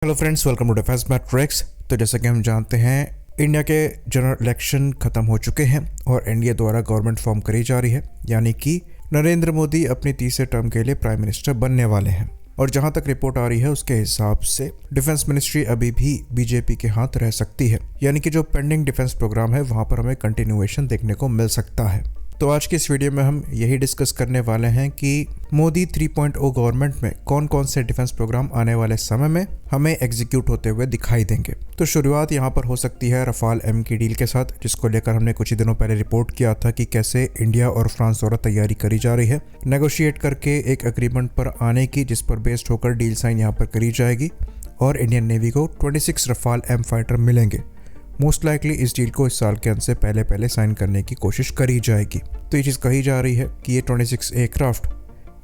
Hello friends, welcome to defence matrix. तो जैसा कि हम जानते हैं, इंडिया के जनरल इलेक्शन खत्म हो चुके हैं और एनडीए द्वारा गवर्नमेंट फॉर्म करी जा रही है, यानी कि नरेंद्र मोदी अपनी तीसरे टर्म के लिए प्राइम मिनिस्टर बनने वाले हैं। और जहां तक रिपोर्ट आ रही है उसके हिसाब से डिफेंस मिनिस्ट्री अभी भी बीजेपी के हाथ रह सकती है, यानी कि जो पेंडिंग डिफेंस प्रोग्राम है वहां पर हमें कंटिन्यूएशन देखने को मिल सकता है। तो आज की इस वीडियो में हम यही डिस्कस करने वाले हैं कि मोदी 3.0 गवर्नमेंट में कौन कौन से डिफेंस प्रोग्राम आने वाले समय में हमें एग्जीक्यूट होते हुए दिखाई देंगे। तो शुरुआत यहाँ पर हो सकती है रफाल एम की डील के साथ, जिसको लेकर हमने कुछ ही दिनों पहले रिपोर्ट किया था कि कैसे इंडिया और फ्रांस द्वारा तैयारी करी जा रही है नेगोशिएट करके एक एग्रीमेंट पर आने की, जिस पर बेस्ड होकर डील साइन यहाँ पर करी जाएगी और इंडियन नेवी को 26 रफाल एम फाइटर मिलेंगे। मोस्ट लाइकली इस डील को इस साल के अंत से पहले साइन करने की कोशिश करी जाएगी। तो ये चीज़ कही जा रही है कि ये 26 एयरक्राफ्ट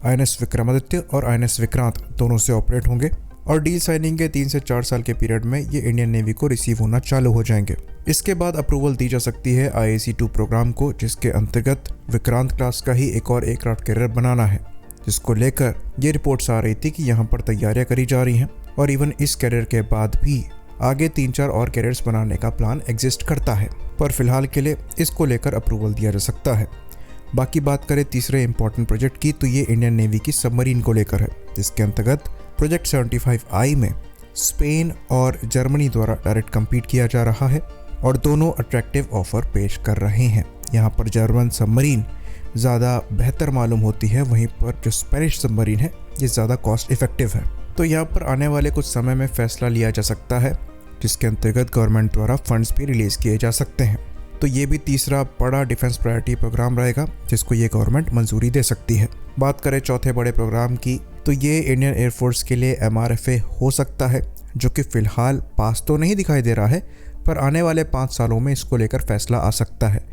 INS विक्रमादित्य और INS विक्रांत दोनों से ऑपरेट होंगे और डील साइनिंग के 3 से 4 साल के पीरियड में ये इंडियन नेवी को रिसीव होना चालू हो जाएंगे। इसके बाद अप्रूवल दी जा सकती है IAC-2 प्रोग्राम को, जिसके अंतर्गत विक्रांत क्लास का ही एक और एयरक्राफ्ट कैरियर बनाना है, जिसको लेकर ये रिपोर्ट्स आ रही थी कि यहाँ पर तैयारियां करी जा रही हैं और इवन इस कैरियर के बाद भी आगे 3-4 और कैरियर्स बनाने का प्लान एग्जिस्ट करता है, पर फिलहाल के लिए इसको लेकर अप्रूवल दिया जा सकता है। बाकी बात करें तीसरे इंपॉर्टेंट प्रोजेक्ट की, तो ये इंडियन नेवी की सबमरीन को लेकर है, जिसके अंतर्गत प्रोजेक्ट 75I में स्पेन और जर्मनी द्वारा डायरेक्ट कम्पीट किया जा रहा है और दोनों अट्रैक्टिव ऑफर पेश कर रहे हैं। यहाँ पर जर्मन सबमरीन ज़्यादा बेहतर मालूम होती है, वहीं पर जो स्पेनिश सबमरीन है ये ज़्यादा कॉस्ट इफेक्टिव है। तो यहाँ पर आने वाले कुछ समय में फैसला लिया जा सकता है, जिसके अंतर्गत गवर्नमेंट द्वारा फंड्स भी रिलीज किए जा सकते हैं। तो ये भी तीसरा बड़ा डिफेंस प्रायोरिटी प्रोग्राम रहेगा जिसको ये गवर्नमेंट मंजूरी दे सकती है। बात करें चौथे बड़े प्रोग्राम की, तो ये इंडियन एयरफोर्स के लिए MRFA हो सकता है, जो कि फिलहाल पास तो नहीं दिखाई दे रहा है, पर आने वाले 5 सालों में इसको लेकर फैसला आ सकता है।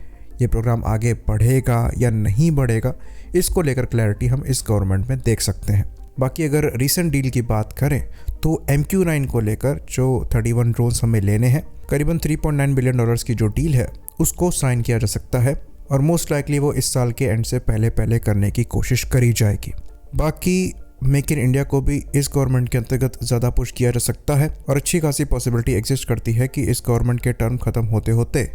ये प्रोग्राम आगे बढ़ेगा या नहीं बढ़ेगा, इसको लेकर क्लैरिटी हम इस गवर्नमेंट में देख सकते हैं। बाकी अगर रीसेंट डील की बात करें तो MQ-9 को लेकर जो 31 ड्रोन्स हमें लेने हैं, करीबन $3.9 बिलियन की जो डील है उसको साइन किया जा सकता है और मोस्ट लाइकली वो इस साल के एंड से पहले करने की कोशिश करी जाएगी। बाकी मेक इन इंडिया को भी इस गवर्नमेंट के अंतर्गत ज़्यादा पुश किया जा सकता है और अच्छी खासी पॉसिबिलिटी एग्जिस्ट करती है कि इस गवर्नमेंट के टर्म खत्म होते होते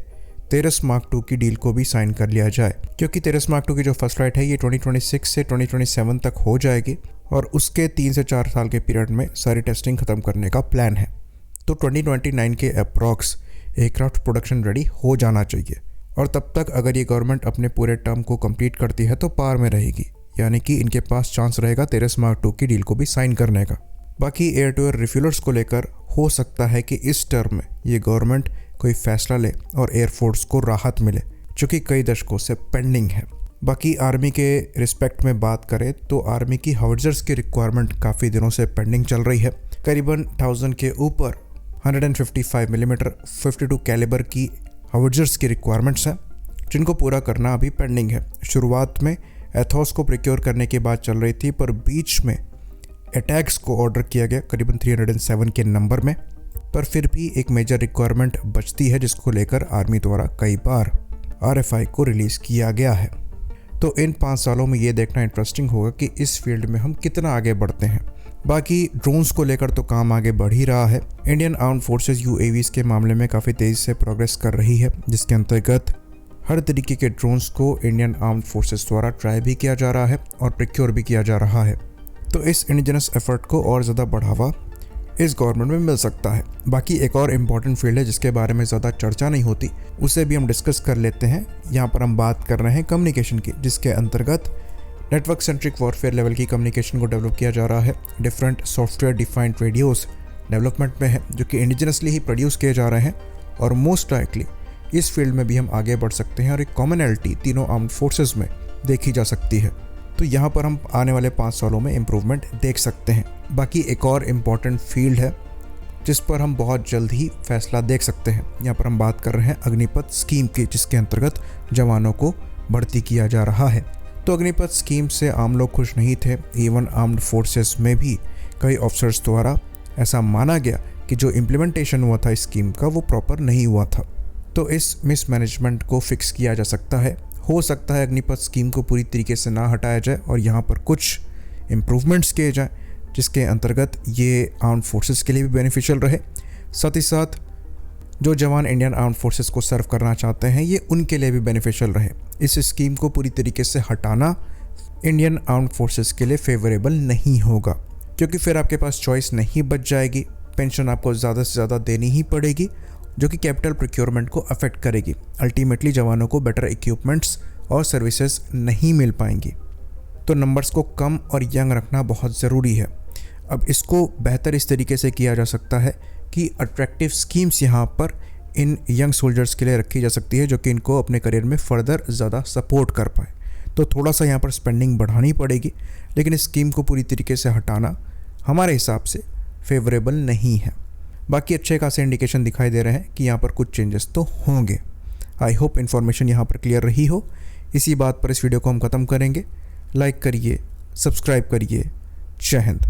तेरस मार्क 2 की डील को भी साइन कर लिया जाए, क्योंकि तेरस मार्क 2 की जो फर्स्ट फ्लाइट है ये 2026 से 2027 तक हो जाएगी और उसके 3 से 4 साल के पीरियड में सारी टेस्टिंग खत्म करने का प्लान है। तो 2029 के अप्रॉक्स एयरक्राफ्ट प्रोडक्शन रेडी हो जाना चाहिए और तब तक अगर ये गवर्नमेंट अपने पूरे टर्म को कंप्लीट करती है तो पार में रहेगी, यानी कि इनके पास चांस रहेगा तेरस मार्क 2 की डील को भी साइन करने का। बाकी एयर टू एयर रिफ्यूलर्स को लेकर हो सकता है कि इस टर्म में ये गवर्नमेंट कोई फैसला ले और एयरफोर्स को राहत मिले, जो कि कई दशकों से पेंडिंग है। बाकी आर्मी के रिस्पेक्ट में बात करें तो आर्मी की हाउट्जर्स की रिक्वायरमेंट काफ़ी दिनों से पेंडिंग चल रही है। करीबन 1000 के ऊपर 155 मिलीमीटर 52 कैलिबर की हाउट्जर्स की रिक्वायरमेंट्स हैं, जिनको पूरा करना अभी पेंडिंग है। शुरुआत में एथोस को प्रिक्योर करने की बात चल रही थी, पर बीच में अटैक्स को ऑर्डर किया गया करीबन 307 के नंबर में, पर फिर भी एक मेजर रिक्वायरमेंट बचती है जिसको लेकर आर्मी द्वारा कई बार RFI को रिलीज़ किया गया है। तो इन 5 सालों में ये देखना इंटरेस्टिंग होगा कि इस फील्ड में हम कितना आगे बढ़ते हैं। बाकी ड्रोन्स को लेकर तो काम आगे बढ़ ही रहा है। इंडियन आर्म्ड फोर्सेस UAVs के मामले में काफ़ी तेज़ी से प्रोग्रेस कर रही है, जिसके अंतर्गत हर तरीके के ड्रोन्स को इंडियन आर्म्ड फोर्सेस द्वारा ट्राई भी किया जा रहा है और प्रिक्योर भी किया जा रहा है। तो इस इंडिजिनस एफर्ट को और ज़्यादा बढ़ावा इस गवर्नमेंट में मिल सकता है। बाकी एक और इम्पॉर्टेंट फील्ड है जिसके बारे में ज़्यादा चर्चा नहीं होती, उसे भी हम डिस्कस कर लेते हैं। यहाँ पर हम बात कर रहे हैं कम्युनिकेशन की, जिसके अंतर्गत नेटवर्क सेंट्रिक वॉरफेयर लेवल की कम्युनिकेशन को डेवलप किया जा रहा है। Different software defined radios development में है, जो कि इंडिजिनसली ही प्रोड्यूस किए जा रहे हैं और मोस्ट लाइकली इस फील्ड में भी हम आगे बढ़ सकते हैं और एक कॉमनैलिटी तीनों आर्म्ड फोर्सेस में देखी जा सकती है। तो यहाँ पर हम आने वाले 5 सालों में इम्प्रूवमेंट देख सकते हैं। बाकी एक और इम्पॉर्टेंट फील्ड है जिस पर हम बहुत जल्द ही फैसला देख सकते हैं। यहाँ पर हम बात कर रहे हैं अग्निपथ स्कीम की, जिसके अंतर्गत जवानों को भर्ती किया जा रहा है। तो अग्निपथ स्कीम से आम लोग खुश नहीं थे, इवन आर्म्ड फोर्सेस में भी कई ऑफिसर्स द्वारा ऐसा माना गया कि जो इम्प्लीमेंटेशन हुआ था इस स्कीम का वो प्रॉपर नहीं हुआ था। तो इस मिसमैनेजमेंट को फिक्स किया जा सकता है। हो सकता है अग्निपथ स्कीम को पूरी तरीके से ना हटाया जाए और यहाँ पर कुछ इम्प्रूवमेंट्स किए जाएँ, जिसके अंतर्गत ये आर्म्ड फोर्सेस के लिए भी बेनिफिशियल रहे, साथ ही साथ जो जवान इंडियन आर्म्ड फोर्सेस को सर्व करना चाहते हैं ये उनके लिए भी बेनिफिशियल रहे। इस स्कीम को पूरी तरीके से हटाना इंडियन आर्म्ड फोर्सेस के लिए फेवरेबल नहीं होगा, क्योंकि फिर आपके पास चॉइस नहीं बच जाएगी, पेंशन आपको ज़्यादा से ज़्यादा देनी ही पड़ेगी, जो कि कैपिटल प्रोक्योरमेंट को अफेक्ट करेगी। अल्टीमेटली जवानों को बेटर इक्विपमेंट्स और सर्विसेज नहीं मिल पाएंगी। तो नंबर्स को कम और यंग रखना बहुत ज़रूरी है। अब इसको बेहतर इस तरीके से किया जा सकता है कि अट्रैक्टिव स्कीम्स यहाँ पर इन यंग सोल्जर्स के लिए रखी जा सकती है, जो कि इनको अपने करियर में फर्दर ज़्यादा सपोर्ट कर पाए। तो थोड़ा सा यहाँ पर स्पेंडिंग बढ़ानी पड़ेगी, लेकिन इस स्कीम को पूरी तरीके से हटाना हमारे हिसाब से फेवरेबल नहीं है। बाकी अच्छे खासे इंडिकेशन दिखाई दे रहे हैं कि यहाँ पर कुछ चेंजेस तो होंगे। आई होप इन्फॉर्मेशन यहाँ पर क्लियर रही हो। इसी बात पर इस वीडियो को हम ख़त्म करेंगे। लाइक करिए, सब्सक्राइब करिए। जय हिंद।